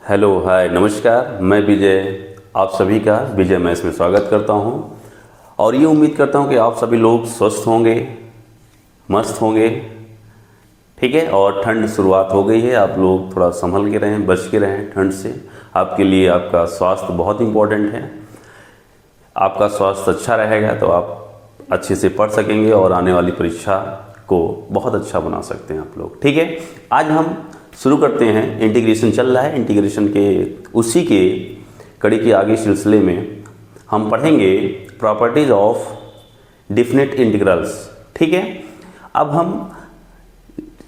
Hello hi नमस्कार, मैं विजय आप सभी का विजय मैथ्स में स्वागत करता हूं और ये उम्मीद करता हूं कि आप सभी लोग स्वस्थ होंगे, मस्त होंगे। ठीक है, और ठंड शुरुआत हो गई है, आप लोग थोड़ा संभल के रहें, बच के रहें ठंड से। आपके लिए आपका स्वास्थ्य बहुत इम्पोर्टेंट है। आपका स्वास्थ्य अच्छा रहेगा तो आप अच्छे से पढ़ सकेंगे और आने वाली परीक्षा को बहुत अच्छा बना सकते हैं आप लोग। ठीक है, आज हम शुरू करते हैं। इंटीग्रेशन चल रहा है, इंटीग्रेशन के उसी के कड़ी के आगे सिलसिले में हम पढ़ेंगे प्रॉपर्टीज ऑफ डिफिनिट इंटीग्रल्स। ठीक है, अब हम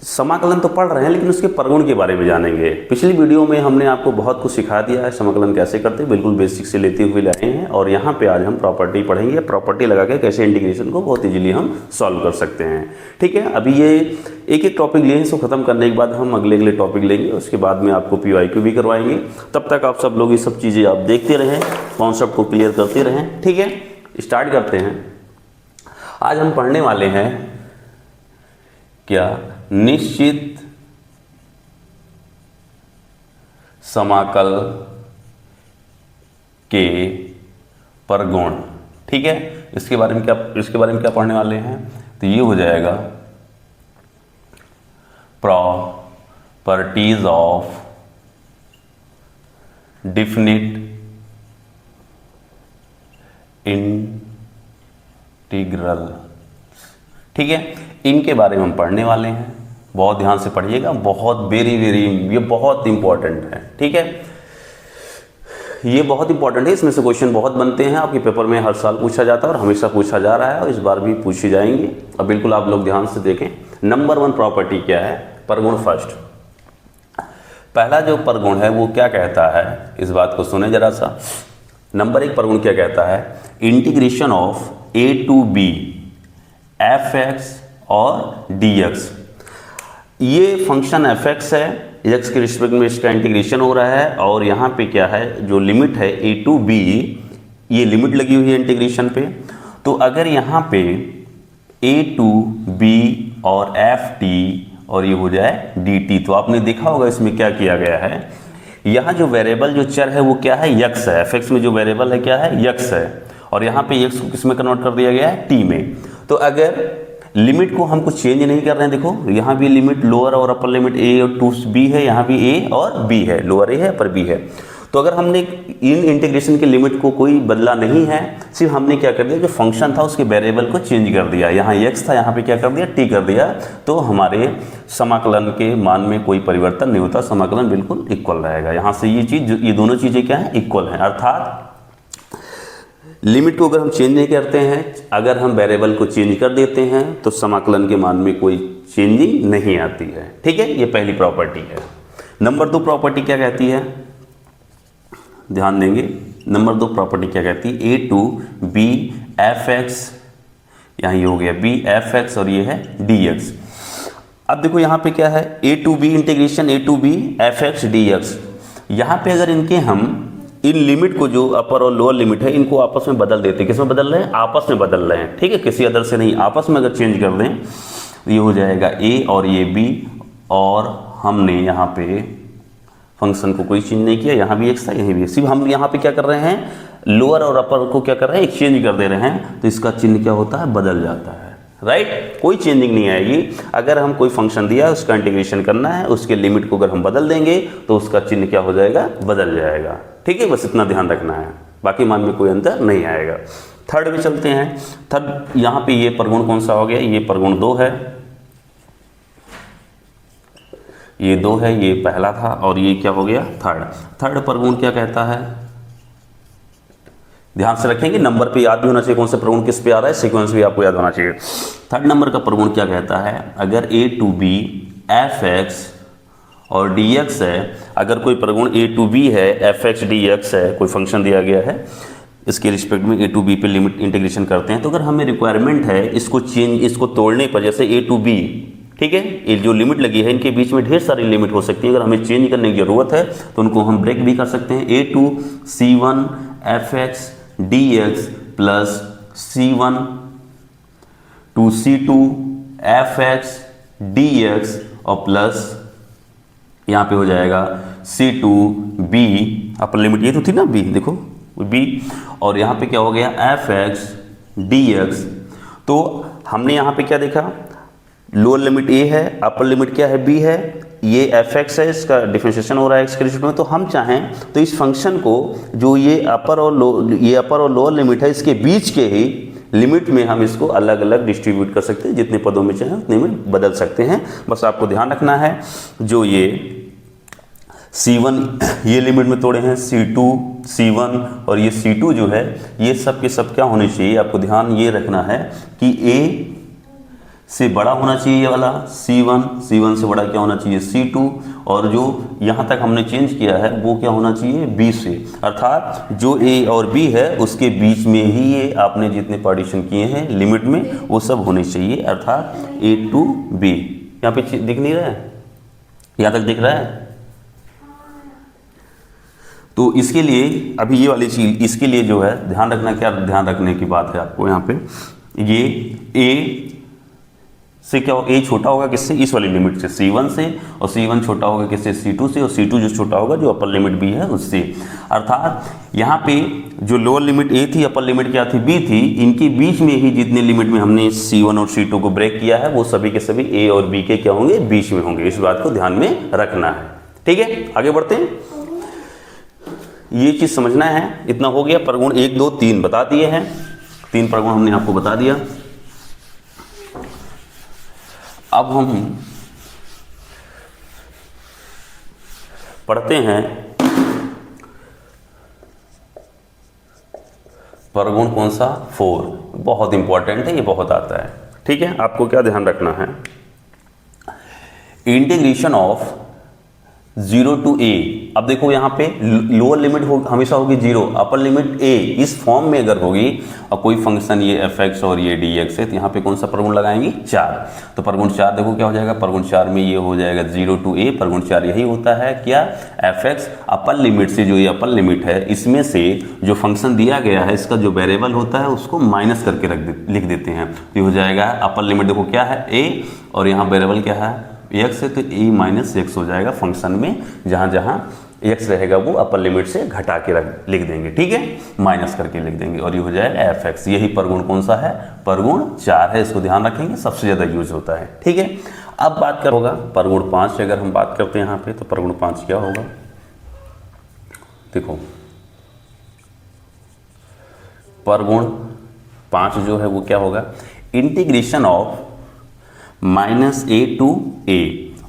समाकलन तो पढ़ रहे हैं लेकिन उसके प्रगुण के बारे में जानेंगे। पिछली वीडियो में हमने आपको बहुत कुछ सिखा दिया है, समाकलन कैसे करते हैं बिल्कुल बेसिक से लेते हुए लाए हैं, और यहाँ पे आज हम प्रॉपर्टी पढ़ेंगे। प्रॉपर्टी लगा के कैसे इंटीग्रेशन को बहुत इजीली हम सॉल्व कर सकते हैं। ठीक है, अभी ये एक एक टॉपिक लिए हैं, इसको खत्म करने के बाद हम अगले टॉपिक लेंगे, उसके बाद में आपको PYQ भी करवाएंगे। तब तक आप सब लोग ये सब चीज़ें आप देखते रहें, कॉन्सेप्ट को क्लियर करते रहें। ठीक है, स्टार्ट करते हैं। आज हम पढ़ने वाले हैं क्या, निश्चित समाकल के प्रगुण। ठीक है, इसके बारे में क्या पढ़ने वाले हैं, तो ये हो जाएगा प्रॉपर्टीज ऑफ डिफिनिट इंटीग्रल। ठीक है, इनके बारे में हम पढ़ने वाले हैं, बहुत ध्यान से पढ़िएगा, बहुत वेरी ये बहुत इंपॉर्टेंट है। ठीक है, ये बहुत इंपॉर्टेंट है, इसमें से क्वेश्चन बहुत बनते हैं, आपके पेपर में हर साल पूछा जाता है और हमेशा पूछा जा रहा है और इस बार भी पूछे जाएंगे। अब बिल्कुल आप लोग ध्यान से देखें। नंबर 1 प्रॉपर्टी क्या है, प्रगुण। फर्स्ट पहला जो प्रगुण है वो क्या कहता है, इस बात को सुने जरा सा। नंबर 1 प्रगुण क्या कहता है, integration of a to b fx और dx। ये फंक्शन fx है, x के रिस्पेक्ट में इसका इंटीग्रेशन हो रहा है, और यहाँ पे क्या है, जो लिमिट है a to b, ये लिमिट लगी हुई है इंटीग्रेशन पे। तो अगर यहाँ पे a to b और ft और ये हो जाए dt, तो आपने देखा होगा इसमें क्या किया गया है, यहाँ जो वेरिएबल जो चर है वो क्या है, x है। fx में जो वेरिएबल है क्या है, x है, और यहाँ पे x को किस में कन्वर्ट कर दिया गया है, t में। तो अगर लिमिट को हम कुछ चेंज नहीं कर रहे हैं, देखो यहाँ भी लिमिट लोअर और अपर लिमिट a और टू b है, यहाँ भी a और b है, लोअर a है अपर b है। तो अगर हमने इन इंटीग्रेशन के लिमिट को कोई बदला नहीं है, सिर्फ हमने क्या कर दिया, जो फंक्शन था उसके वेरिएबल को चेंज कर दिया, यहाँ x था यहाँ पे क्या कर दिया, t कर दिया, तो हमारे समाकलन के मान में कोई परिवर्तन नहीं होता, समाकलन बिल्कुल इक्वल रहेगा। यहाँ से ये दोनों चीज़ें क्या है, इक्वल हैं। अर्थात लिमिट को अगर हम चेंज नहीं करते हैं, अगर हम वेरिएबल को चेंज कर देते हैं तो समाकलन के मान में कोई चेंजिंग नहीं आती है। ठीक है, ये पहली प्रॉपर्टी है। नंबर 2 प्रॉपर्टी क्या कहती है, ध्यान देंगे। नंबर 2 प्रॉपर्टी क्या कहती है, a to b fx, यहाँ ये हो गया b fx और ये है dx। अब देखो यहाँ पे क्या है, a to b integration a to b fx dx। यहाँ पे अगर इनके हम इन लिमिट को, जो अपर और लोअर लिमिट है, इनको आपस में बदल देते हैं। किस में बदल रहे हैं, आपस में बदल रहे हैं। ठीक है, किसी अदर से नहीं, आपस में अगर चेंज कर दें तो ये हो जाएगा a और ये b, और हमने यहाँ पे फंक्शन को कोई चेंज नहीं किया, यहाँ भी x था यहीं भी, सिर्फ हम यहाँ पे क्या कर रहे हैं, लोअर और अपर को क्या कर रहे हैं, एक्सचेंज कर दे रहे हैं, तो इसका चिन्ह क्या होता है, बदल जाता है। राइट, कोई चेंजिंग नहीं आएगी। अगर हम कोई फंक्शन दिया है, उसका इंटीग्रेशन करना है, उसके लिमिट को अगर हम बदल देंगे तो उसका चिन्ह क्या हो जाएगा, बदल जाएगा। ठीक है, बस इतना ध्यान रखना है, बाकी मान में कोई अंतर नहीं आएगा। थर्ड में चलते हैं। थर्ड यहाँ पे ये प्रगुण कौन सा हो गया, ये प्रगुण 2 है, ये 2 है, ये पहला था, और ये क्या हो गया, थर्ड प्रगुण क्या कहता है, ध्यान से रखेंगे, नंबर पे याद भी होना चाहिए कौन सा प्रगुण किस पे आ रहा है, सीक्वेंस भी आपको याद होना चाहिए। थर्ड नंबर का प्रगुण क्या कहता है, अगर a to b fx और dx है, अगर कोई प्रगुण a to b है, fx dx है, कोई फंक्शन दिया गया है, इसके रिस्पेक्ट में a to b पे लिमिट इंटीग्रेशन करते हैं, तो अगर हमें रिक्वायरमेंट है इसको तोड़ने पर, जैसे a to b, ठीक है, ये जो लिमिट लगी है, इनके बीच में ढेर सारी लिमिट हो सकती है, अगर हमें चेंज करने की ज़रूरत है तो उनको हम ब्रेक भी कर सकते हैं। a to c1 fx dx plus c1 to c2 fx dx और प्लस यहाँ पे हो जाएगा C2 B, अपर लिमिट ये तो थी ना B, देखो B, और यहाँ पे क्या हो गया fx dx। तो हमने यहाँ पे क्या देखा, लोअर लिमिट a है, अपर लिमिट क्या है b है, ये fx है, इसका डिफरेंशिएशन हो रहा है x के रिस्पेक्ट में। तो हम चाहें तो इस फंक्शन को जो ये अपर और लोअर लिमिट है इसके बीच के ही लिमिट में हम इसको अलग अलग डिस्ट्रीब्यूट कर सकते हैं, जितने पदों में चाहें उतने में बदल सकते हैं। बस आपको ध्यान रखना है जो ये C1 ये लिमिट में तोड़े हैं, C2 C1 और ये C2 जो है ये सब के सब क्या होने चाहिए, आपको ध्यान ये रखना है कि A से बड़ा होना चाहिए ये वाला C1, C1 से बड़ा क्या होना चाहिए C2, और जो यहाँ तक हमने चेंज किया है वो क्या होना चाहिए B से, अर्थात जो A और B है उसके बीच में ही ये आपने जितने पार्टीशन किए हैं लिमिट में वो सब होने चाहिए, अर्थात A to B। यहाँ पे दिख नहीं रहा है, यहाँ तक दिख रहा है। तो इसके लिए अभी ये वाली चीज, इसके लिए जो है ध्यान रखना, क्या ध्यान रखने की बात है आपको यहाँ पे, ये A से क्या हो, A छोटा होगा किससे, इस वाली लिमिट से C1 से, और C1 छोटा होगा किससे C2 से, और C2 जो छोटा होगा जो अपर लिमिट B है उससे। अर्थात यहाँ पे जो लोअर लिमिट A थी, अपर लिमिट क्या थी B थी, इनके बीच में ही जितने लिमिट में हमने C1 और C2 को ब्रेक किया है वो सभी के सभी A और B के क्या होंगे, बीच में होंगे। इस बात को ध्यान में रखना है। ठीक है, आगे बढ़ते हैं। ये चीज समझना है। इतना हो गया, प्रगुण 1 2 3 बता दिए हैं, 3 प्रगुण हमने आपको बता दिया। अब हम पढ़ते हैं प्रगुण कौन सा, 4। बहुत इंपॉर्टेंट है, ये बहुत आता है। ठीक है, आपको क्या ध्यान रखना है, इंटीग्रेशन ऑफ 0 to A। अब देखो यहाँ पे लोअर लिमिट हमेशा होगी 0, अपर लिमिट A, इस फॉर्म में अगर होगी और कोई फंक्शन ये fx और ये dx है तो यहाँ पे कौन सा प्रगुण लगाएंगे, 4। तो प्रगुण 4 देखो क्या हो जाएगा, प्रगुण 4 में ये हो जाएगा 0 to A। प्रगुण 4 यही होता है क्या, fx अपर लिमिट से, जो ये अपर लिमिट है इसमें से जो फंक्शन दिया गया है इसका जो वेरिएबल होता है उसको माइनस करके लिख देते हैं। तो ये हो जाएगा अपर लिमिट देखो क्या है A, और यहाँ वेरिएबल क्या है x है, तो a माइनस एक्स हो जाएगा फंक्शन में, जहां जहां x रहेगा वो अपर लिमिट से घटा के लिख देंगे। ठीक है, माइनस करके लिख देंगे, और ये हो जाएगा fx। यही प्रगुण कौन सा है, प्रगुण 4 है। इसको ध्यान रखेंगे, सबसे ज्यादा यूज होता है। ठीक है, अब बात करोगा प्रगुण 5। अगर हम बात करते हैं यहाँ पे तो प्रगुण 5 क्या होगा, देखो प्रगुण 5 जो है वो क्या होगा, integration of -a to a,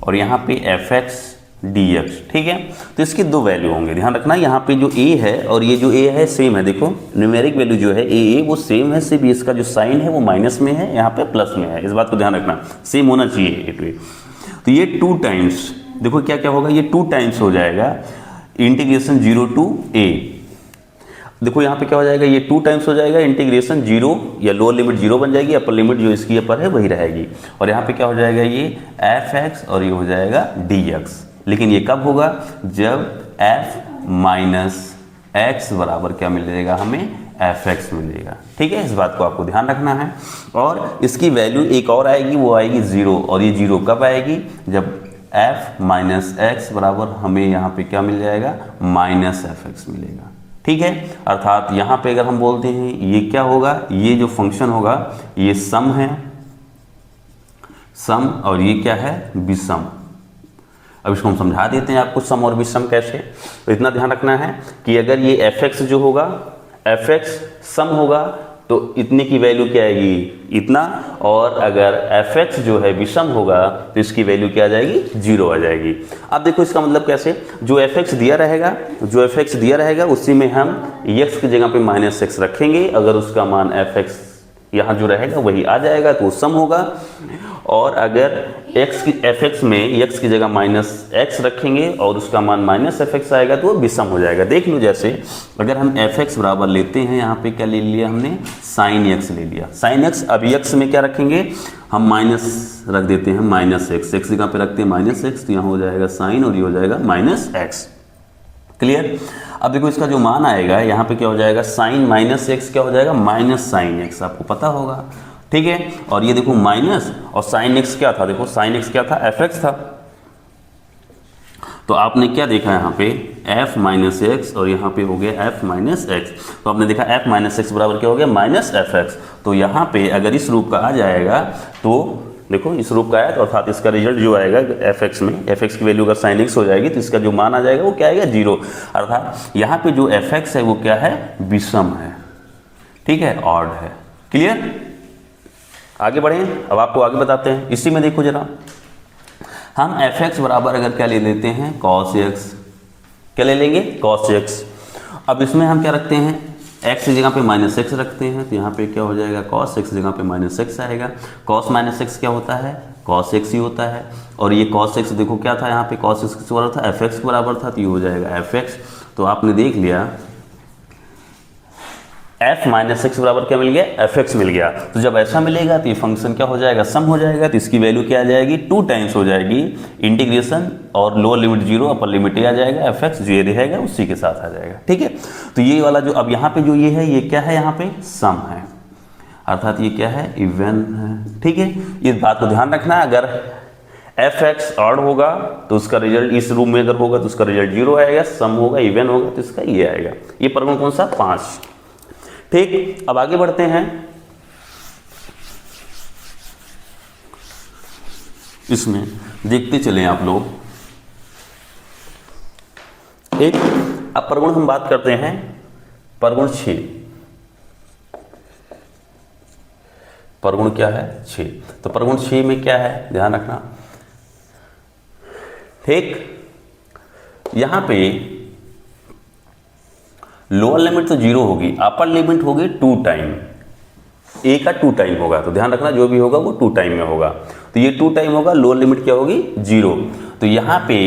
और यहाँ पे fx dx। ठीक है, तो इसके 2 वैल्यू होंगे, ध्यान रखना। यहाँ पे जो a है और ये जो a है सेम है, देखो न्यूमेरिक वैल्यू जो है a वो सेम है, सिर्फ इसका जो साइन है वो माइनस में है, यहाँ पे प्लस में है। इस बात को ध्यान रखना, सेम होना चाहिए a to a। तो ये 2 टाइम्स, देखो क्या क्या होगा, ये 2 टाइम्स हो जाएगा इंटीग्रेशन 0 to a। देखो यहाँ पे क्या हो जाएगा, ये 2 टाइम्स हो जाएगा इंटीग्रेशन 0, या लोअर लिमिट 0 बन जाएगी, अपर लिमिट जो इसकी अपर है वही रहेगी, और यहाँ पे क्या हो जाएगा ये fx, और ये हो जाएगा dx। लेकिन ये कब होगा, जब f माइनस एक्स बराबर क्या मिलेगा, हमें fx मिलेगा। ठीक है, इस बात को आपको ध्यान रखना है। और इसकी वैल्यू एक और आएगी, वो आएगी 0, और ये 0 कब आएगी, जब f माइनस एक्स बराबर हमें यहाँ पे क्या मिल जाएगा, माइनस fx मिलेगा। ठीक है, अर्थात यहाँ पे अगर हम बोलते हैं ये क्या होगा, ये जो फंक्शन होगा ये सम है, सम, और ये क्या है, विषम। अब इसको हम समझा देते हैं आपको, सम और विषम कैसे। तो इतना ध्यान रखना है कि अगर ये fx जो होगा, fx सम होगा तो इतने की वैल्यू क्या आएगी, इतना, और अगर fx जो है विषम होगा तो इसकी वैल्यू क्या आ जाएगी, 0 आ जाएगी। अब देखो इसका मतलब कैसे, जो fx दिया रहेगा उसी में हम x की जगह पे माइनस एक्स रखेंगे, अगर उसका मान fx यहाँ जो रहेगा वही आ जाएगा तो वो सम होगा, और अगर fx में x की जगह माइनस एक्स रखेंगे और उसका मान माइनस fx आएगा तो वो विषम हो जाएगा। देख लो, जैसे अगर हम fx बराबर लेते हैं, यहाँ पे क्या ले लिया हमने, साइन x ले लिया, साइन x। अब x में क्या रखेंगे, हम माइनस रख देते हैं, माइनस एक्स, एक्स जगह पे रखते हैं माइनस एक्स, तो यहाँ हो जाएगा साइन, और ये हो जाएगा माइनस एक्स। क्लियर। अब देखो इसका जो मान आएगा यहाँ पे क्या हो जाएगा, साइन माइनस एक्स क्या हो जाएगा, माइनस साइन एक्स, आपको पता होगा। ठीक है, और ये देखो माइनस, और साइन एक्स क्या था, देखो साइन एक्स क्या था, fx था। तो आपने क्या देखा यहाँ पे f माइनस एक्स और यहाँ पे हो गया f माइनस एक्स। तो आपने देखा f माइनस एक्स बराबर क्या हो गया माइनस एफ एक्स। तो यहाँ पे अगर इस रूप का आ जाएगा तो देखो इस रूप का आया तो अर्थात इसका रिजल्ट जो आएगा एफ एक्स में, एफ एक्स की वैल्यू अगर साइन एक्स हो जाएगी तो इसका जो मान आ जाएगा वो क्या आएगा 0। अर्थात यहाँ पे जो एफ एक्स है वो क्या है विषम है, ठीक है, ऑड है। क्लियर? आगे बढ़े, अब आपको आगे बताते हैं। इसी में देखो जरा, हम एफ एक्स बराबर अगर क्या ले लेते हैं कॉस एक्स, क्या ले लेंगे कॉस एक्स। अब इसमें हम क्या रखते हैं एक्स की जगह पे माइनस एक्स रखते हैं, तो यहाँ पे क्या हो जाएगा कॉस एक्स की जगह पे माइनस एक्स आएगा। कॉस माइनस एक्स क्या होता है कॉस एक्स ही होता है। और ये कॉस एक्स देखो क्या था यहाँ पे कॉस एक्स के बराबर था एफ एक्स के बराबर था, तो ये हो जाएगा एफ एक्स। तो आपने देख लिया f माइनस एक्स बराबर क्या मिल गया एफ एक्स मिल गया। तो जब ऐसा मिलेगा तो ये फंक्शन क्या हो जाएगा सम हो जाएगा, तो इसकी वैल्यू क्या आ जाएगी 2 टाइम्स हो जाएगी इंटीग्रेशन और लोअर लिमिट 0 अपर लिमिट आ जाएगा, एफ एक्स जो ये रहेगा उसी के साथ आ जाएगा। ठीक है, तो ये वाला जो अब यहाँ पे जो ये है ये क्या है यहाँ पे सम है, अर्थात ये क्या है इवन है। ठीक है, इस बात को ध्यान रखना, अगर एफ एक्स ऑड होगा तो उसका रिजल्ट इस रूप में अगर होगा तो उसका रिजल्ट 0 आएगा, सम होगा इवन होगा तो इसका ये आएगा। ये प्रगुण कौन सा 5। ठीक, अब आगे बढ़ते हैं। इसमें देखते चलें आप लोग। एक अब प्रगुण हम बात करते हैं प्रगुण 6। प्रगुण क्या है 6। तो प्रगुण 6 में क्या है ध्यान रखना। ठीक, यहां पे लोअर लिमिट तो 0 होगी, अपर लिमिट होगी 2 टाइम, ए का 2 टाइम होगा। तो ध्यान रखना जो भी होगा वो 2 टाइम में होगा। तो ये 2 टाइम होगा, लोअर लिमिट क्या होगी 0। तो यहाँ पे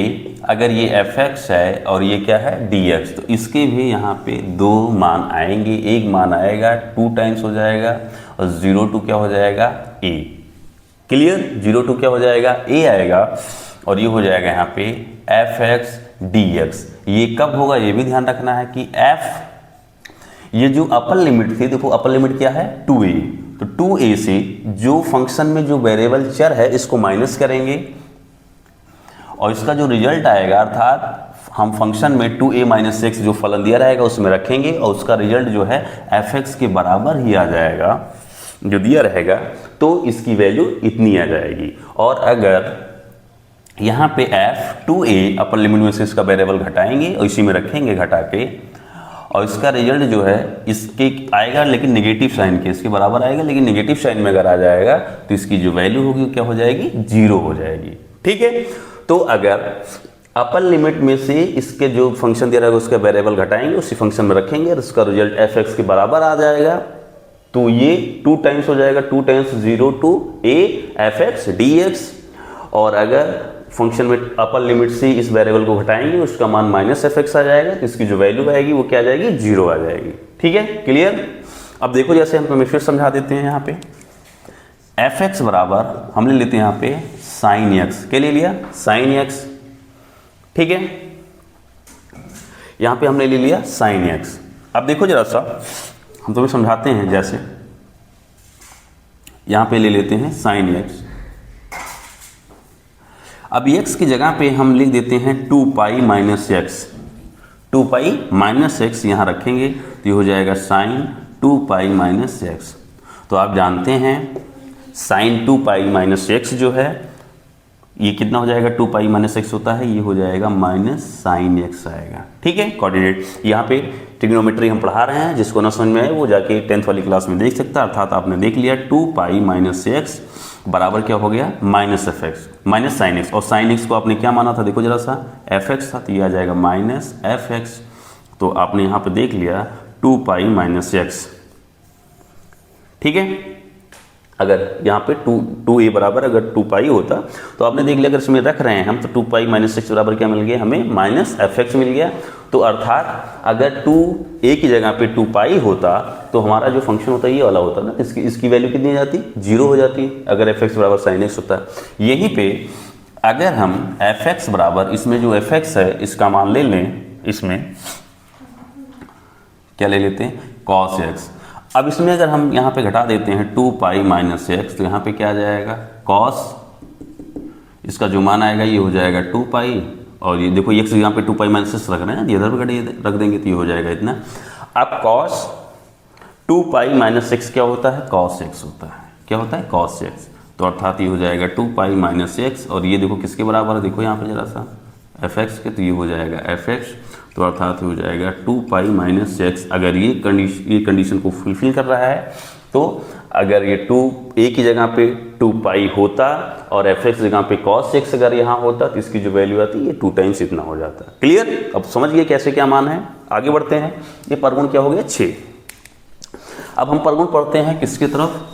अगर ये एफ एक्स है और ये क्या है डी एक्स, तो इसके भी यहाँ पे 2 मान आएंगे। एक मान आएगा 2 टाइम्स हो जाएगा और 0 टू क्या हो जाएगा ए। क्लियर, 0 टू क्या हो जाएगा ए आएगा और ये हो जाएगा यहाँ पे एफ एक्स डी एक्स। ये कब होगा ये भी ध्यान रखना है कि एफ ये जो अपर लिमिट थी, देखो अपर लिमिट क्या है 2a, तो 2a से जो फंक्शन में जो वेरिएबल चर है इसको माइनस करेंगे और इसका जो रिजल्ट आएगा अर्थात हम फंक्शन में 2a माइनस एक्स जो फलन दिया रहेगा उसमें रखेंगे और उसका रिजल्ट जो है एफ एक्स के बराबर ही आ जाएगा जो दिया रहेगा, तो इसकी वैल्यू इतनी आ जाएगी। और अगर यहाँ पे f 2a अपर लिमिट में से इसका वेरिएबल घटाएंगे और इसी में रखेंगे घटा के, और इसका रिजल्ट जो है इसके आएगा लेकिन नेगेटिव साइन के, इसके बराबर आएगा लेकिन नेगेटिव साइन में अगर आ जाएगा तो इसकी जो वैल्यू होगी क्या हो जाएगी 0 हो जाएगी। ठीक है, तो अगर अपर लिमिट में से इसके जो फंक्शन दिया रहेगा उसका वेरिएबल घटाएंगे उसी फंक्शन में रखेंगे और उसका रिजल्ट एफ एक्स के बराबर आ जाएगा, तो ये 2 टाइम्स हो जाएगा, 2 times 0 to a F X D X. और अगर फंक्शन में अपर लिमिट से इस वेरिएबल को घटाएंगे उसका मान माइनस एफ एक्स आ जाएगा, तो इसकी जो वैल्यू आएगी वो क्या आ जाएगी 0 आ जाएगी। ठीक है, क्लियर। अब देखो जैसे हम फिर समझा देते हैं। यहाँ पे एफ एक्स बराबर हम ले लेते हैं यहाँ पे साइन एक्स, क्या ले लिया साइन एक्स। ठीक है, यहाँ पे हमने ले लिया साइन एक्स। अब देखो जरा सा हम तुम्हें समझाते हैं, जैसे यहाँ पे ले लेते हैं साइन एक्स। अब x की जगह पे हम लिख देते हैं 2 pi minus x, 2 pi minus x यहाँ रखेंगे तो ये हो जाएगा साइन 2 पाई माइनस एक्स। तो आप जानते हैं साइन 2 पाई माइनस एक्स जो है ये कितना हो जाएगा 2 पाई माइनस एक्स होता है, ये हो जाएगा माइनस साइन एक्स आएगा। ठीक है, कोऑर्डिनेट यहाँ पे ट्रिग्नोमेट्री हम पढ़ा रहे हैं, जिसको ना समझ में आए वो जाके 10th वाली क्लास में देख सकता है। अर्थात आपने देख लिया 2 पाई माइनस एक्स बराबर क्या हो गया minus F x minus sign x, और साइन एक्स को आपने क्या माना था देखो जरा सा एफ एक्स था, तो ये आ जाएगा माइनस एफ एक्स। तो आपने यहाँ पे देख लिया 2 पाई माइनस एक्स। ठीक है, अगर यहाँ पे 2a बराबर अगर 2 पाई होता तो आपने देख लिया अगर इसमें रख रहे हैं हम तो 2 पाई माइनस एक्स बराबर क्या मिल गया हमें माइनस एफ एक्स मिल गया। तो अर्थात अगर 2a की जगह पे 2 पाई होता तो हमारा जो फंक्शन होता है ये वाला होता ना, इसकी वैल्यू कितनी हो जाती 0 हो जाती अगर एफ एक्स बराबर साइन एक्स होता। यहीं पे अगर हम एफ एक्स बराबर इसमें जो एफ एक्स है इसका मान ले लें, इसमें क्या ले लेते हैं कॉस एक्स। अब इसमें अगर हम यहाँ पे घटा देते हैं 2 पाई माइनस एक्स, तो यहाँ पे क्या आ जाएगा कॉस, इसका जो मान आएगा ये हो जाएगा 2 पाई और ये देखो x यहाँ पे 2 पाई माइनस 6 रख रहे हैं, इधर भी रख देंगे तो ये हो जाएगा इतना। अब cos 2 पाई माइनस 6 क्या होता है, cos x होता है। क्या होता है, cos x। तो अर्थात ये हो जाएगा 2 पाई माइनस x, और ये देखो किसके बराबर है, देखो यहाँ पे जरा सा fx के, तो ये हो जाएगा fx। तो अर्थात हो जाएगा 2 पाई माइनस x। अगर ये कंडीशन को फुलफिल कर रहा है तो अगर ये 2 एक ही जगह पे 2 पाई होता और fx जगह पे cos x अगर यहाँ होता तो इसकी जो वैल्यू आती है ये 2 टाइम्स इतना हो जाता। क्लियर, अब समझ गए कैसे क्या मान है। आगे बढ़ते हैं, ये परगुण क्या हो गया 6। अब हम परगुण पढ़ते हैं किसकी तरफ।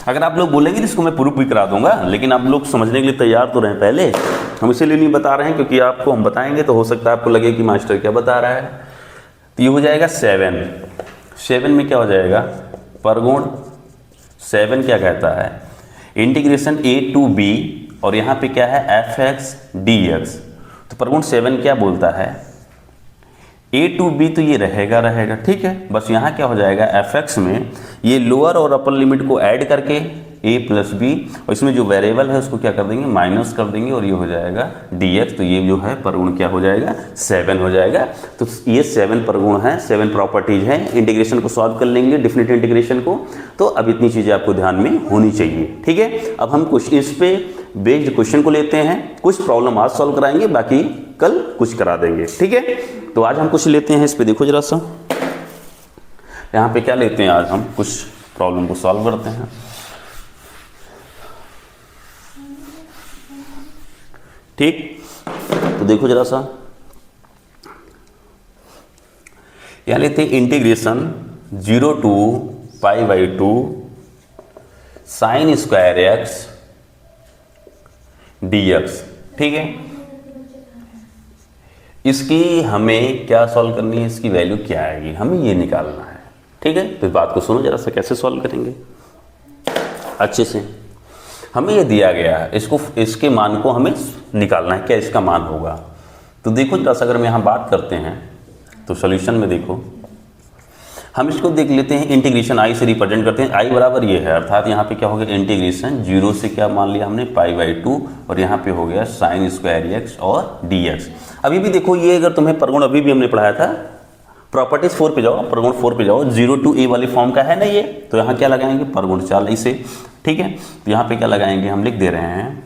अगर आप लोग बोलेंगे तो इसको मैं प्रूफ भी करा दूंगा, लेकिन आप लोग समझने के लिए तैयार तो रहें पहले। हम इसीलिए नहीं बता रहे हैं क्योंकि आपको हम बताएंगे तो हो सकता है आपको लगे कि मास्टर क्या बता रहा है। तो ये हो जाएगा 7 में क्या हो जाएगा, परगुण 7 क्या कहता है, इंटीग्रेशन a to b, और यहाँ पे क्या है fx dx। तो परगुण 7 क्या बोलता है, a to b तो ये रहेगा, ठीक है। बस यहाँ क्या हो जाएगा, fx में ये लोअर और अपर लिमिट को ऐड करके a प्लस बी, और इसमें जो वेरिएबल है उसको क्या कर देंगे, माइनस कर देंगे, और ये हो जाएगा dx। तो ये जो है परगुण क्या हो जाएगा, 7 हो जाएगा। तो ये 7 परगुण है, 7 प्रॉपर्टीज हैं। इंटीग्रेशन को सॉल्व कर लेंगे, डिफिनिट इंटीग्रेशन को। तो अब इतनी चीज़ें आपको ध्यान में होनी चाहिए, ठीक है। अब हम कुछ इस पे बेस्ड क्वेश्चन को लेते हैं, कुछ प्रॉब्लम आज सॉल्व कराएंगे, बाकी कल कुछ करा देंगे, ठीक है। तो आज हम कुछ लेते हैं इस पे, देखो जरा सा यहाँ पे क्या लेते हैं। आज हम कुछ प्रॉब्लम को सॉल्व करते हैं। ठीक, तो देखो जरा सा यहाँ लेते हैं integration 0 to π/2 sine square x dx, ठीक है। इसकी हमें क्या सॉल्व करनी है, इसकी वैल्यू क्या आएगी, हमें ये निकालना है, ठीक है। तो इस बात को सुनो जरा सा, कैसे सॉल्व करेंगे अच्छे से। हमें ये दिया गया है, इसके मान को हमें निकालना है, क्या इसका मान होगा। तो देखो जरा सा, अगर हम यहाँ बात करते हैं तो सॉल्यूशन में देखो, हम इसको देख लेते हैं, इंटीग्रेशन i से रिप्रेजेंट करते हैं। i बराबर ये है, अर्थात यहाँ पे क्या हो गया, इंटीग्रेशन 0 से क्या मान लिया हमने, π/2, और यहाँ पे हो गया साइन स्क्वायर x और dx। अभी भी देखो, ये अगर तुम्हें परगुण अभी भी हमने पढ़ाया था, प्रॉपर्टीज 4 पे जाओ, परगुण 4 पे जाओ, 0 to a वाली फॉर्म का है ना ये। तो यहाँ क्या लगाएंगे, परगुण 4 इसे, ठीक है। तो यहाँ पे क्या लगाएंगे, हम लिख दे रहे हैं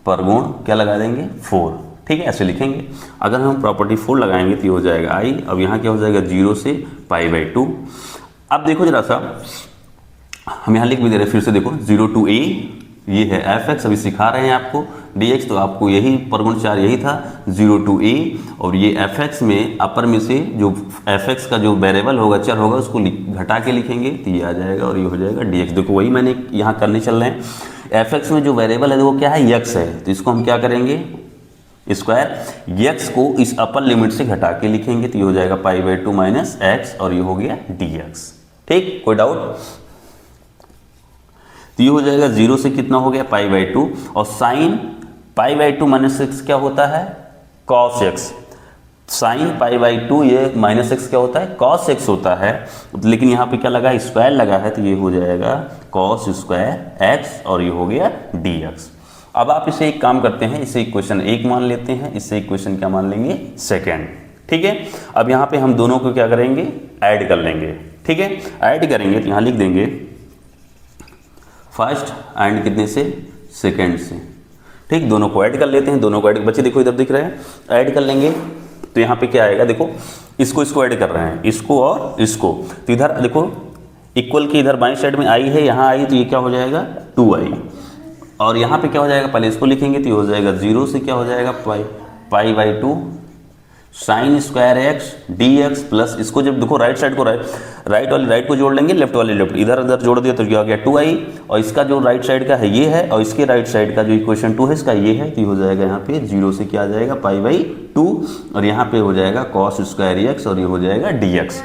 परगुण क्या लगा देंगे 4, ठीक है, ऐसे लिखेंगे। अगर हम प्रॉपर्टी 4 लगाएंगे तो ये हो जाएगा i। अब यहाँ क्या हो जाएगा, 0 से π/2। अब देखो जरा सा, हम यहाँ लिख भी दे रहे हैं, फिर से देखो 0 to a ये है fx, अभी सिखा रहे हैं आपको dx। तो आपको यही परगुण 4 यही था, 0 to a, और ये fx में अपर में से जो fx का जो वेरिएबल होगा, चर होगा, उसको घटा के लिखेंगे तो ये आ जाएगा, और ये हो जाएगा dx। देखो वही मैंने यहाँ करने चल रहे हैं। fx में जो वेरिएबल है वो क्या है, x है। तो इसको हम क्या करेंगे, स्क्वायर x को इस अपर लिमिट से घटा के लिखेंगे तो ये हो जाएगा π/2 माइनस x, और ये हो गया dx, ठीक। कोई डाउट। तो ये हो जाएगा 0 से कितना हो गया, π/2, और साइन π/2 माइनस x क्या होता है, cos x। साइन π/2 ये माइनस x क्या होता है, cos x होता है। लेकिन यहाँ पे क्या लगा, स्क्वायर लगा है, तो ये हो जाएगा cos स्क्वायर x, और ये हो गया dx। अब आप इसे एक काम करते हैं, इसे इक्वेशन 1 मान लेते हैं, इससे इक्वेशन क्या मान लेंगे, 2, ठीक है। अब यहाँ पे हम दोनों को क्या करेंगे, ऐड कर लेंगे, ठीक है। ऐड करेंगे तो यहाँ लिख देंगे फर्स्ट एंड कितने से, सेकेंड से, ठीक। दोनों को ऐड कर लेते हैं, दोनों को ऐड, बच्चे देखो इधर दिख रहे हैं, ऐड कर लेंगे तो यहाँ पे क्या आएगा, देखो इसको ऐड कर रहे हैं, इसको और इसको। तो इधर देखो इक्वल के इधर बाएं साइड में i है, यहाँ i, तो ये क्या हो जाएगा 2i, और यहाँ पे क्या हो जाएगा, पहले इसको लिखेंगे तो ये हो जाएगा 0 से क्या हो जाएगा π/2 sine square x dx, plus इसको जब देखो राइट साइड को राइट वाली राइट को जोड़ लेंगे, लेफ्ट वाले लेफ्ट, इधर उधर जोड़ दिया तो क्या हो गया 2i, और इसका जो राइट साइड का है ये है, और इसके राइट साइड का जो इक्वेशन 2 है इसका ये है। तो ये हो जाएगा यहाँ पे 0 से क्या आ जाएगा π/2, और यहाँ पे हो जाएगा cos स्क्वायर x, और ये हो जाएगा dx,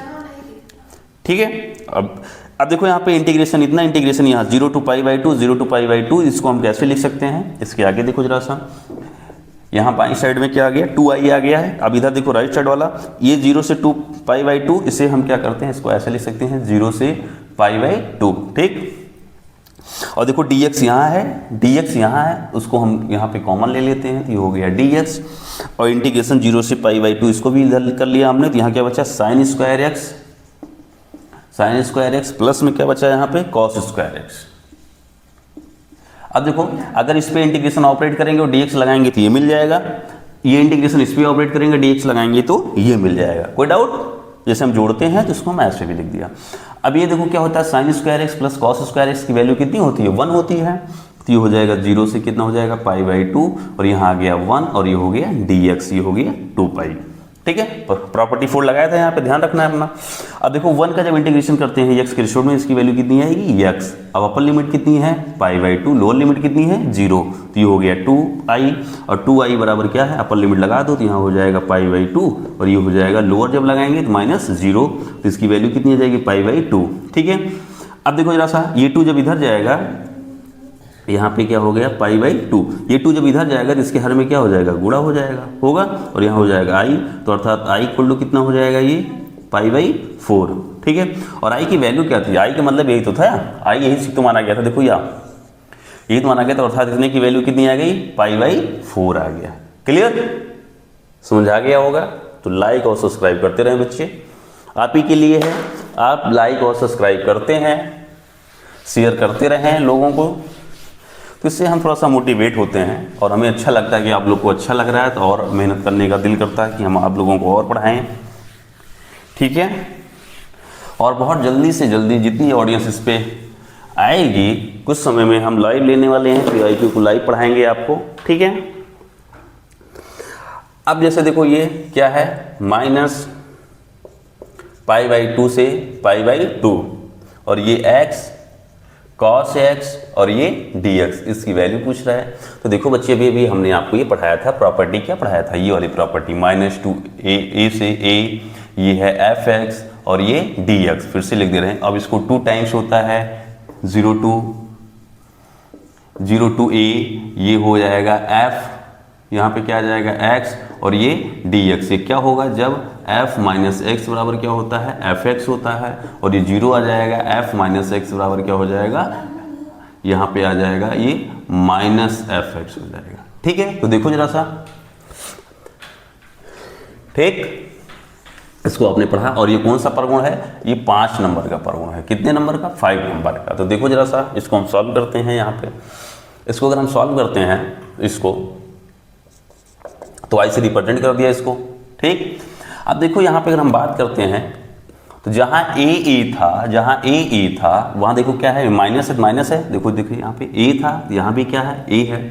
ठीक है। अब देखो यहाँ पे इंटीग्रेशन, इतना इंटीग्रेशन यहाँ 0 to π/2, 0 to π/2, इसको हम कैसे लिख सकते हैं, इसके आगे देखो जरा सा, यहाँ बाई साइड में क्या आ गया, 2i आ गया है। अब इधर देखो राइट साइड वाला, ये 0 से 2 π/2, इसे हम क्या करते हैं, इसको ऐसे लिख सकते हैं 0 से π/2, ठीक। और देखो dx यहाँ है, dx यहाँ है, उसको हम यहाँ पे कॉमन ले लेते हैं, तो ये हो गया dx। और इंटीग्रेशन 0 से π/2 इसको भी इधर कर लिया हमने, तो यहाँ क्या बचा sin स्क्वायर x प्लस में क्या बचा यहाँ पे cos स्क्वायर x। अब देखो अगर इस पे इंटीग्रेशन ऑपरेट करेंगे और dx लगाएंगे तो ये मिल जाएगा, ये इंटीग्रेशन इस पे ऑपरेट करेंगे dx लगाएंगे तो ये मिल जाएगा। कोई डाउट? जैसे हम जोड़ते हैं तो इसको हम ऐसे भी लिख दिया। अब ये देखो क्या होता है sin square x plus cos square x की वैल्यू कितनी होती है 1 होती है, तो ये हो जाएगा 0 से कितना हो जाएगा π/2 और यहाँ आ गया 1 और ये हो गया dx, ये हो गया 2π। ठीक है, प्रॉपर्टी 4 लगाया था यहाँ पे, ध्यान रखना है अपना। अब देखो 1 का जब इंटीग्रेशन करते हैं x के रिस्पेक्ट में, इसकी वैल्यू कितनी आएगी x। अब अपर लिमिट कितनी है π/2, लोअर लिमिट कितनी है 0, तो ये हो गया 2i और 2i बराबर क्या है, अपर लिमिट लगा दो तो यहाँ हो जाएगा π/2 और ये हो जाएगा लोअर जब लगाएंगे तो -0, तो इसकी वैल्यू कितनी आ जाएगी π/2। ठीक है, अब देखो जरा सा ये 2 जब इधर जाएगा, यहाँ पे क्या हो गया π/2, ये 2 जब इधर जाएगा तो इसके हर में क्या हो जाएगा गुणा हो जाएगा होगा, और यहाँ हो जाएगा i, तो अर्थात i इक्वल टू कितना हो जाएगा ये π/4। ठीक है, और i की वैल्यू क्या थी, i का मतलब यही तो था, i यही तो माना गया था, देखो यही तो माना गया था, अर्थात इतने की वैल्यू कितनी आ गई π/4 आ गया। क्लियर, समझ आ गया होगा? तो लाइक और सब्सक्राइब करते रहें बच्चे, आप ही के लिए है, आप लाइक और सब्सक्राइब करते हैं, शेयर करते रहें लोगों को, तो इससे हम थोड़ा सा मोटिवेट होते हैं और हमें अच्छा लगता है कि आप लोग को अच्छा लग रहा है, तो और मेहनत करने का दिल करता है कि हम आप लोगों को और पढ़ाएं। ठीक है, और बहुत जल्दी से जल्दी जितनी ऑडियंस इस पे आएगी, कुछ समय में हम लाइव लेने वाले हैं, PIQ को लाइव पढ़ाएंगे आपको। ठीक है, अब जैसे देखो ये क्या है -π/2 से π/2 और ये x cos x और ये dx, इसकी वैल्यू पूछ रहा है। तो देखो बच्चे अभी हमने आपको ये पढ़ाया था, प्रॉपर्टी क्या पढ़ाया था, ये वाली प्रॉपर्टी -2a से a, ये है fx और ये dx, फिर से लिख दे रहे हैं। अब इसको 2 टाइम्स होता है 0 to a, ये हो जाएगा f, यहाँ पे क्या आ जाएगा x और ये dx, ये क्या होगा जब f माइनस एक्स बराबर क्या होता है fx होता है, और ये 0 आ जाएगा, f माइनस एक्स बराबर क्या हो जाएगा, यहाँ पे आ जाएगा ये -fx हो जाएगा। ठीक है, तो देखो जरा सा, ठीक, इसको आपने पढ़ा, और ये कौन सा परगुण है, ये 5 नंबर का परगुण है। कितने नंबर का, 5 नंबर का। तो देखो जरा सा, इसको हम सॉल्व करते हैं। यहाँ पे इसको अगर हम सॉल्व करते हैं इसको, तो i से रिप्रेजेंट कर दिया इसको। ठीक, अब देखो यहाँ पे अगर हम बात करते हैं तो जहाँ a था वहाँ देखो क्या है, माइनस है, देखो यहाँ पे a था, यहाँ भी क्या है a है,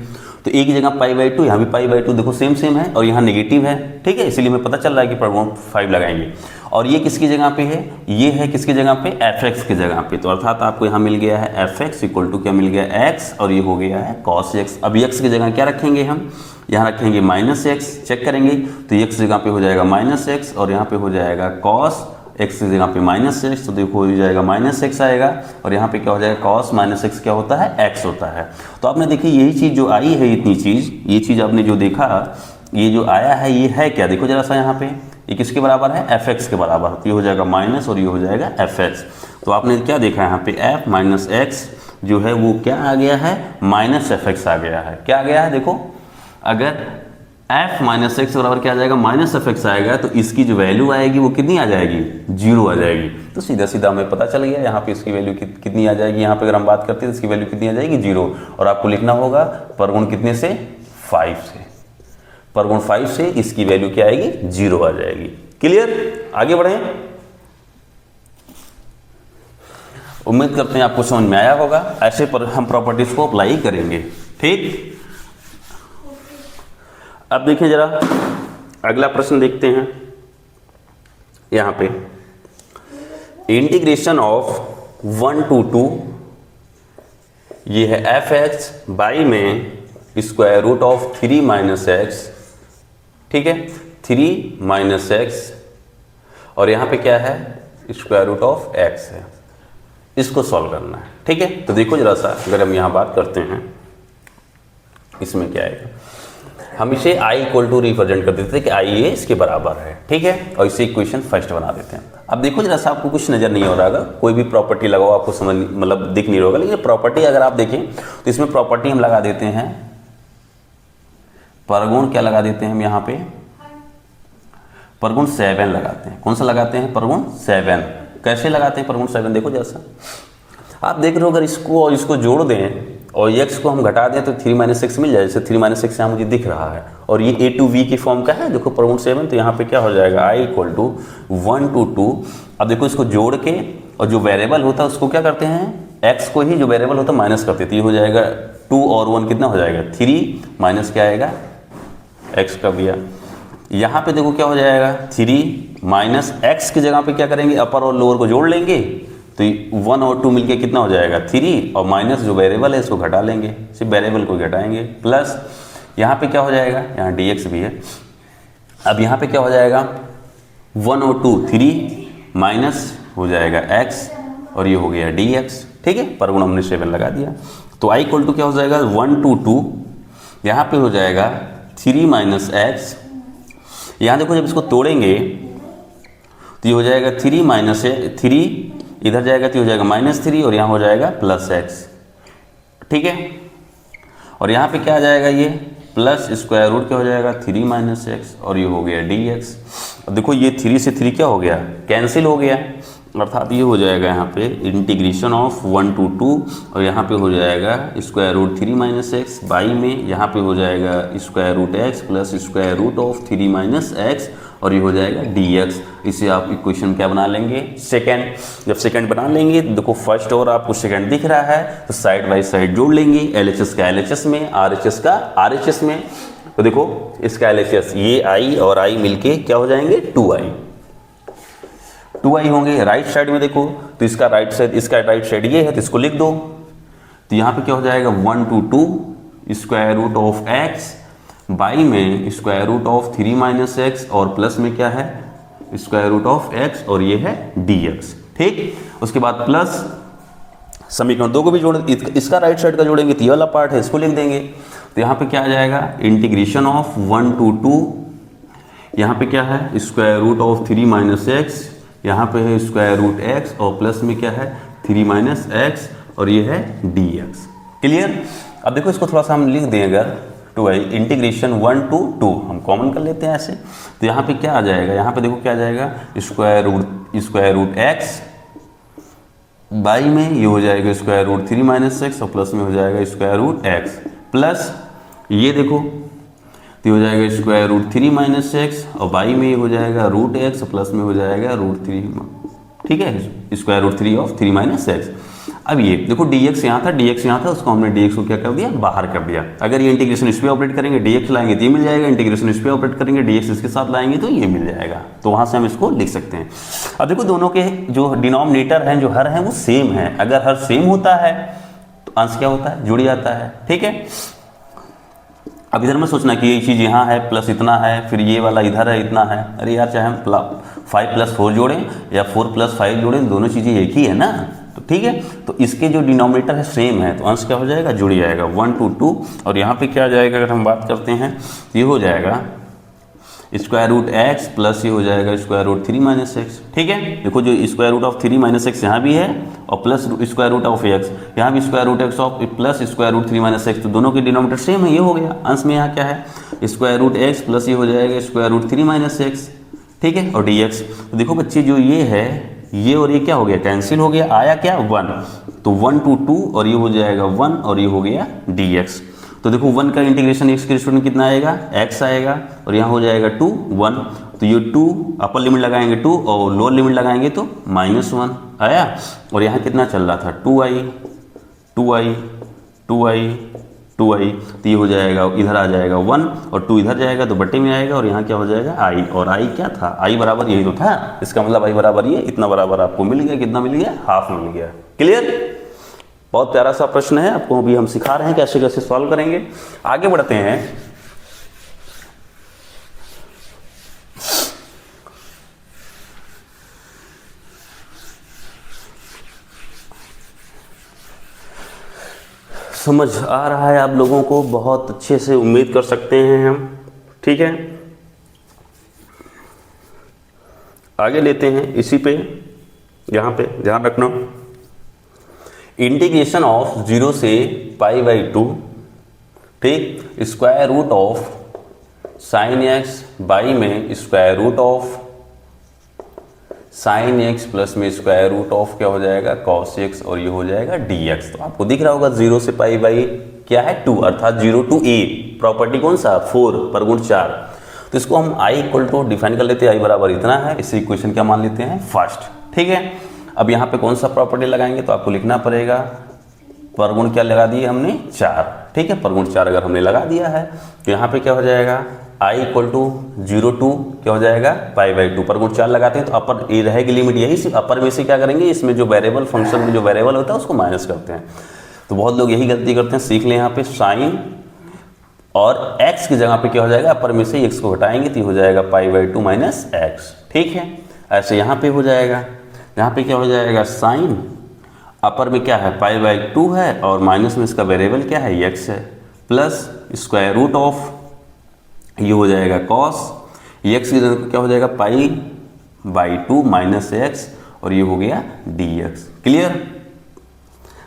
तो a की जगह π/2, यहाँ भी π/2, देखो सेम है, और यहाँ नेगेटिव है। ठीक है, इसीलिए हमें पता चल रहा है कि परगुण 5 लगाएंगे। और ये किसकी जगह पे है, ये है किसकी जगह पे, fx की जगह पे, तो अर्थात आपको यहाँ मिल गया है fx इक्वल टू क्या मिल गया x, और ये हो गया है cos x। अब x की जगह क्या रखेंगे हम, यहाँ रखेंगे -x, चेक करेंगे तो x जगह पे हो जाएगा -x, और यहाँ पे हो जाएगा cos x की जगह पे -x, तो देखो हो जाएगा -x आएगा, और यहाँ पे क्या हो जाएगा cos -x क्या होता है, x होता है। तो आपने देखी यही चीज़ जो आई है, इतनी चीज़, ये चीज़ आपने जो देखा, ये जो आया है ये है क्या, देखो जरा सा यहाँ पे ये किसके बराबर है, fx के बराबर, तो ये हो जाएगा माइनस और ये हो जाएगा fx। तो आपने क्या देखा यहाँ पे f माइनस एक्स जो है वो क्या आ गया है, -fx आ गया है। क्या आ गया है, देखो अगर f माइनस एक्स बराबर क्या आ जाएगा, -fx आएगा, तो इसकी जो वैल्यू आएगी वो कितनी आ जाएगी, 0 आ जाएगी। तो सीधा सीधा हमें पता चल गया यहाँ पे इसकी वैल्यू कितनी आ जाएगी, यहाँ पे अगर हम बात करते हैं तो इसकी वैल्यू कितनी आ जाएगी, 0। और आपको लिखना होगा परगुण कितने से, 5 से, परगुण 5 से इसकी वैल्यू क्या आएगी, 0 आ जाएगी। क्लियर, आगे बढ़ें। उम्मीद करते हैं आपको समझ में आया होगा, ऐसे पर हम प्रॉपर्टीज को अप्लाई करेंगे। ठीक, अब देखिए जरा अगला प्रश्न देखते हैं। यहाँ पे इंटीग्रेशन ऑफ 1 to 2, ये है fx बाई में square root of 3 minus x, ठीक है, 3 माइनस एक्स, और यहाँ पे क्या है, स्क्वायर रूट ऑफ x है, इसको सॉल्व करना है। ठीक है, तो देखो जरा सा, अगर हम यहाँ बात करते हैं इसमें क्या आएगा, हम इसे i इक्वल टू रिप्रेजेंट कर देते थे कि i ये इसके बराबर है, ठीक है, और इसे इक्वेशन फर्स्ट बना देते हैं। अब देखो जरा सा, आपको कुछ नजर नहीं हो रहा होगा, कोई भी प्रॉपर्टी लगाओ आपको समझ मतलब दिख नहीं रहा होगा, लेकिन प्रॉपर्टी अगर आप देखें तो इसमें प्रॉपर्टी हम लगा देते हैं, परगुण क्या लगा देते हैं हम यहाँ पे, परगुण 7 लगाते हैं। कौन सा लगाते हैं? परगुण 7। कैसे लगाते हैं परगुण 7? देखो जैसा आप देख रहे हो, अगर इसको और इसको जोड़ दें और x को हम घटा दें तो 3 - 6 मिल जाए। जैसे 3 - 6 यहाँ मुझे दिख रहा है, और ये a to v की फॉर्म का है, देखो परगुण 7। तो यहाँ पे क्या हो जाएगा, i इक्वल टू 1 to 2। अब देखो इसको जोड़ के, और जो वेरिएबल होता है उसको क्या करते हैं, x को ही जो वेरिएबल होता है माइनस करते हैं। तो ये हो जाएगा 2 और 1 कितना हो जाएगा, 3 माइनस क्या आएगा, x का दिया। यहाँ पे देखो क्या हो जाएगा, 3 माइनस x की जगह पे क्या करेंगे, अपर और लोअर को जोड़ लेंगे, तो 1 और 2 मिलके कितना हो जाएगा, 3, और माइनस जो वेरिएबल है इसको घटा लेंगे, सिर्फ वेरिएबल को घटाएंगे, प्लस यहाँ पे क्या हो जाएगा, यहाँ dx भी है। अब यहाँ पे क्या हो जाएगा, 1 और 2 3 माइनस हो जाएगा x, और ये हो गया dx, ठीक है। परगुण हमने 7 लगा दिया। तो i इक्वल टू क्या हो जाएगा, 1 to 2, यहाँ पे हो जाएगा 3 माइनस x। यहाँ देखो जब इसको तोड़ेंगे तो ये हो जाएगा 3 माइनस 3, इधर जाएगा तो हो जाएगा -3, और यहाँ हो जाएगा प्लस x, ठीक है। और यहाँ पे क्या आ जाएगा, ये प्लस स्क्वायर रूट क्या हो जाएगा, 3 माइनस x, और ये हो गया dx। अब देखो ये 3 से 3 क्या हो गया, कैंसिल हो गया, अर्थात ये हो जाएगा यहाँ पे इंटीग्रेशन ऑफ 1 to 2, और यहाँ पे हो जाएगा square root 3 minus x, by में यहाँ पे हो जाएगा square root x plus square root of 3 minus x, और ये हो जाएगा dx। इसे आप इक्वेशन क्या बना लेंगे, सेकंड। जब सेकंड बना लेंगे तो देखो फर्स्ट और आपको सेकंड दिख रहा है, तो साइड बाई साइड जोड़ लेंगे, LHS का LHS में, RHS का RHS में। तो देखो इसका LHS ये i और i मिलके क्या हो जाएंगे, 2i होंगे। राइट साइड में देखो तो इसका राइट साइड, इसका राइट साइड ये है, तो इसको लिख दो। तो यहाँ पे क्या हो जाएगा, 1 to 2 square root of x, by में square root of 3 minus x, और प्लस में क्या है, स्क्वायर रूट ऑफ x, और ये है dx, ठीक। उसके बाद प्लस समीकरण 2 को भी जोड़, इसका राइट साइड का जोड़ेंगे तो ये वाला पार्ट है, इसको लिख देंगे। तो यहाँ पे क्या आ जाएगा, इंटीग्रेशन ऑफ 1 to 2, यहाँ पे क्या है square root of 3 minus x, यहाँ पे है स्क्वायर रूट x, और प्लस में क्या है 3 माइनस एक्स, और ये है dx। क्लियर। अब देखो इसको थोड़ा सा हम लिख दें, अगर 2i इंटीग्रेशन 1 to 2 हम कॉमन कर लेते हैं ऐसे, तो यहाँ पे क्या आ जाएगा, यहाँ पे देखो क्या आ जाएगा, स्क्वायर रूट x, बाई में ये हो जाएगा स्क्वायर रूट 3 माइनस एक्स, और प्लस में हो जाएगा स्क्वायर रूट x, प्लस ये देखो तो हो जाएगा स्क्वायर रूट 3 माइनस एक्स, और बाई में ये हो जाएगा रूट x, प्लस में हो जाएगा रूट 3, ठीक है, square root 3 of 3 minus x. अब ये देखो dx यहाँ था, dx यहाँ था, उसको हमने dx को क्या कर दिया, बाहर कर दिया। अगर ये इंटीग्रेशन इस पे ऑपरेट करेंगे, dx लाएंगे तो ये मिल जाएगा, इंटीग्रेशन इस पे ऑपरेट करेंगे, dx इसके साथ लाएंगे तो ये मिल जाएगा। तो वहाँ से हम इसको लिख सकते हैं। अब देखो दोनों के जो डिनोमिनेटर हैं, जो हर हैं, वो सेम है। अगर हर सेम होता है तो अंश क्या होता है, जुड़ जाता है, ठीक है। अब इधर में सोचना कि ये चीज़ यहाँ है प्लस इतना है, फिर ये वाला इधर है इतना है, अरे यार चाहे हम 5 + 4 जोड़ें या 4 + 5 जोड़ें, दोनों चीज़ें एक ही है ना, तो ठीक है। तो इसके जो डिनोमिनेटर है सेम है, तो अंश क्या हो जाएगा, जुड़ जाएगा 1 to 2, और यहाँ पे क्या आ जाएगा, अगर हम बात करते हैं ये हो जाएगा स्क्वायर रूट x, प्लस ये हो जाएगा स्क्वायर रूट 3 माइनस एक्स, ठीक है। देखो जो square root of 3 minus x यहाँ भी है, और plus square root of x यहाँ भी square root x of plus square root 3 minus x, तो दोनों के डिनोमिनेटर सेम है, ये हो गया। अंश में यहाँ क्या है, स्क्वायर रूट x, प्लस ये हो जाएगा स्क्वायर रूट 3 माइनस एक्स, ठीक है, और dx। तो देखो बच्चे जो ये है, ये और ये क्या हो गया, कैंसिल हो गया, आया क्या 1, तो 1 to 2, और ये हो जाएगा 1, और ये हो गया dx। तो देखो 1 का इंटीग्रेशन x के रिस्पेक्ट में कितना आएगा, x आएगा, और यहाँ हो जाएगा 2 1, तो ये 2 अपर लिमिट लगाएंगे 2, और लोअर लिमिट लगाएंगे तो -1 आया, और यहाँ कितना चल रहा था 2i, तो ये हो जाएगा, इधर आ जाएगा 1, और 2 इधर जाएगा तो बट्टे में आएगा, और यहाँ क्या हो जाएगा i, और i क्या था, i बराबर यही तो था, इसका मतलब i बराबर ये इतना बराबर आपको मिल गया, कितना मिल गया, हाफ मिल गया। क्लियर। बहुत प्यारा सा प्रश्न है, आपको अभी हम सिखा रहे हैं कैसे कैसे सॉल्व करेंगे। आगे बढ़ते हैं। समझ आ रहा है आप लोगों को, बहुत अच्छे से उम्मीद कर सकते हैं हम। ठीक है, आगे लेते हैं इसी पे, यहाँ पे ध्यान रखना, इंटीग्रेशन ऑफ 0 से π/2, ठीक, square root of sine x by में square root of sine x plus में स्क्वायर रूट ऑफ क्या हो जाएगा कॉस एक्स, और ये हो जाएगा dx। तो आपको दिख रहा होगा 0 से π/, क्या है 2, अर्थात 0 to a, प्रॉपर्टी कौन सा 4 पर गुण 4। तो इसको हम i इक्वल टू डिफाइन कर लेते हैं, i बराबर इतना है, इसे इक्वेशन क्या मान लेते हैं फर्स्ट। ठीक है, अब यहाँ पे कौन सा प्रॉपर्टी लगाएंगे, तो आपको लिखना पड़ेगा परगुण क्या लगा दिए हमने 4। ठीक है, परगुण 4 अगर हमने लगा दिया है तो यहाँ पे क्या हो जाएगा i इक्वल टू 0 to क्या हो जाएगा π/2, परगुण 4 लगाते हैं तो अपर ये रहेगी लिमिट, यही सिर्फ अपर में से क्या करेंगे, इसमें जो वेरिएबल फंक्शन में जो वेरिएबल होता है उसको माइनस करते हैं। तो बहुत लोग यही गलती करते हैं, सीख लें यहाँ पे साइन और x की जगह पे क्या हो जाएगा अपर में से x को घटाएंगे तो हो जाएगा π/2 माइनस एक्स। ठीक है, ऐसे यहाँ पे हो जाएगा, यहाँ पे क्या हो जाएगा साइन, अपर में क्या है π/2 है और माइनस में इसका वेरिएबल क्या है x है, प्लस स्क्वायर रूट ऑफ ये हो जाएगा कॉस, x की जगह क्या हो जाएगा π/2 माइनस एक्स, और ये हो गया dx। क्लियर?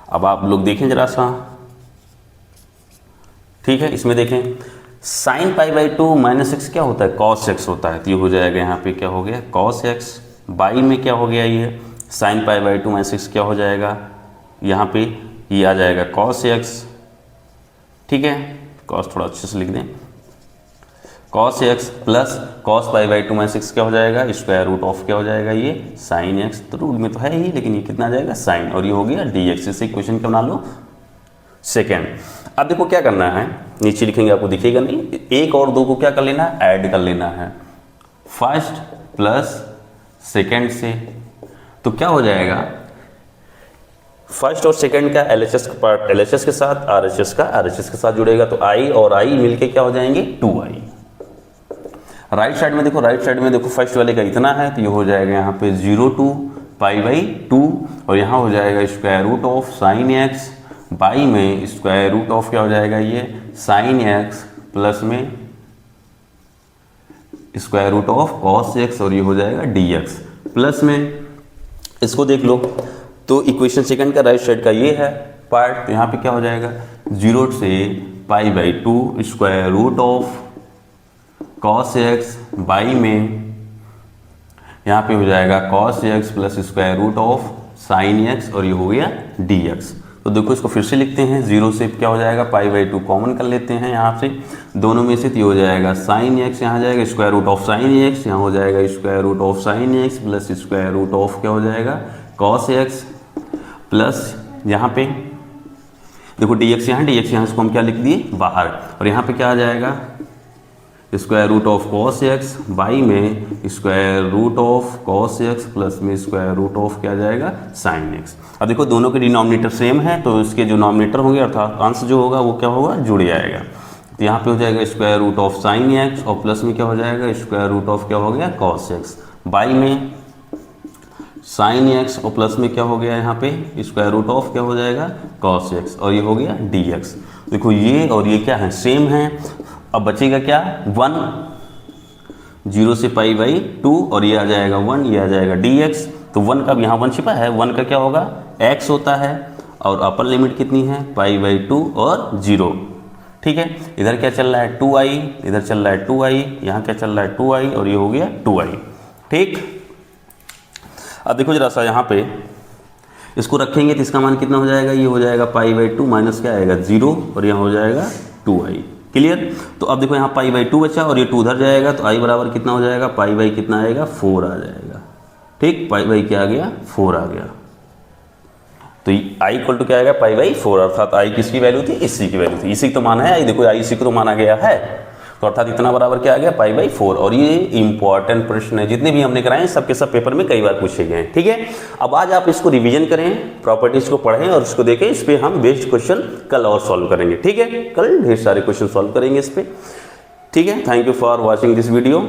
अब आप लोग देखें जरा सा, ठीक है, इसमें देखें साइन π/2 माइनस एक्स क्या होता है कॉस एक्स होता है, तो ये हो जाएगा यहाँ पे क्या हो गया कॉस एक्स, बाई में क्या हो गया ये साइन π/2 माइनस एक्स क्या हो जाएगा यहाँ पे ये आ जाएगा कॉस एक्स। ठीक है, कॉस थोड़ा अच्छे से लिख दें, cos x plus cos π/2 minus x क्या हो जाएगा स्क्वायर रूट ऑफ क्या हो जाएगा ये साइन एक्स, तो रूट में तो है ही लेकिन ये कितना आ जाएगा साइन, और ये हो गया dx। इसे इक्वेशन क्या बना लो सेकेंड। अब देखो क्या करना है, नीचे लिखेंगे आपको दिखेगा नहीं, 1 और 2 को क्या कर लेना है ऐड कर लेना है फर्स्ट प्लस सेकेंड से, तो क्या हो जाएगा फर्स्ट और सेकंड का LHS का पार्ट LHS के साथ, RHS का RHS के साथ जुड़ेगा, तो i और i मिलके क्या हो जाएंगे 2i। राइट साइड में देखो, राइट साइड में देखो फर्स्ट वाले का इतना है तो ये हो जाएगा यहाँ पे 0 to π/2, और यहाँ हो जाएगा square root of sine x by में स्क्वायर रूट ऑफ क्या हो जाएगा ये साइन एक्स प्लस में square root of cos x, और ये हो जाएगा dx। प्लस में इसको देख लो, तो इक्वेशन सेकंड का राइट साइड का ये है पार्ट, तो यहाँ पे क्या हो जाएगा 0 से π/2 square root of cos x by में यहाँ पे हो जाएगा cos x plus square root of sine x, और ये हो गया dx। तो देखो इसको फिर से लिखते हैं, 0 से क्या हो जाएगा π/2 कॉमन कर लेते हैं यहाँ से दोनों में से, तो ये हो जाएगा साइन एक्स, यहाँ जाएगा square root of sine x, यहाँ हो जाएगा square root of sine x plus square root of क्या हो जाएगा कॉस एक्स, प्लस यहाँ पे देखो dx यहाँ इसको हम क्या लिख दिए बाहर, और यहाँ पे क्या आ जाएगा square root of cos x by में square root of cos x plus में स्क्वायर रूट ऑफ क्या आ जाएगा साइन एक्स। अब देखो दोनों के डिनोमिनेटर सेम है तो इसके जो नॉमिनेटर होंगे अर्थात अंश जो होगा वो क्या होगा जुड़ जाएगा, तो यहाँ पे हो जाएगा square root of sine x और प्लस में क्या हो जाएगा स्क्वायर रूट ऑफ क्या हो गया कॉस एक्स, बाई में साइन एक्स और प्लस में क्या हो गया यहाँ पे स्क्वायर रूट ऑफ क्या हो जाएगा कॉस एक्स, और ये हो गया dx। देखो ये और ये क्या है सेम है, अब बचेगा क्या 1, 0 से π/2 और ये आ जाएगा 1, ये आ जाएगा dx। तो 1 का यहाँ 1 छिपा है, 1 का क्या होगा x होता है, और अपर लिमिट कितनी है π/2 और 0। ठीक है, इधर क्या चल रहा है 2i, इधर चल रहा है 2i, यहाँ क्या चल रहा है 2i, और ये हो गया 2i। ठीक, अब देखो जरा सा यहाँ पे इसको रखेंगे तो इसका मान कितना हो जाएगा, ये हो जाएगा π/2 माइनस क्या आएगा 0, और यहाँ हो जाएगा 2i। क्लियर? तो अब देखो यहाँ π/2 बचा और ये 2 उधर जाएगा तो i बराबर कितना हो जाएगा π/ कितना आएगा 4 आ जाएगा। ठीक, π/ क्या आ गया 4 आ गया, तो i इक्वल टू क्या आएगा π/4, अर्थात i किसकी वैल्यू थी इसी की वैल्यू थी, इसी तो माना है, देखो i इसी को तो माना गया है, तो अर्थात इतना बराबर क्या आ गया π/4। और ये इंपॉर्टेंट प्रश्न है, जितने भी हमने कराए सबके सब पेपर में कई बार पूछे गए हैं। ठीक है, अब आज आप इसको रिवीजन करें, प्रॉपर्टीज को पढ़ें और इसको देखें, इस पे हम बेस्ड क्वेश्चन कल और सॉल्व करेंगे। ठीक है, कल ढेर सारे क्वेश्चन सॉल्व करेंगे इस पे। ठीक है, thank you for watching this video.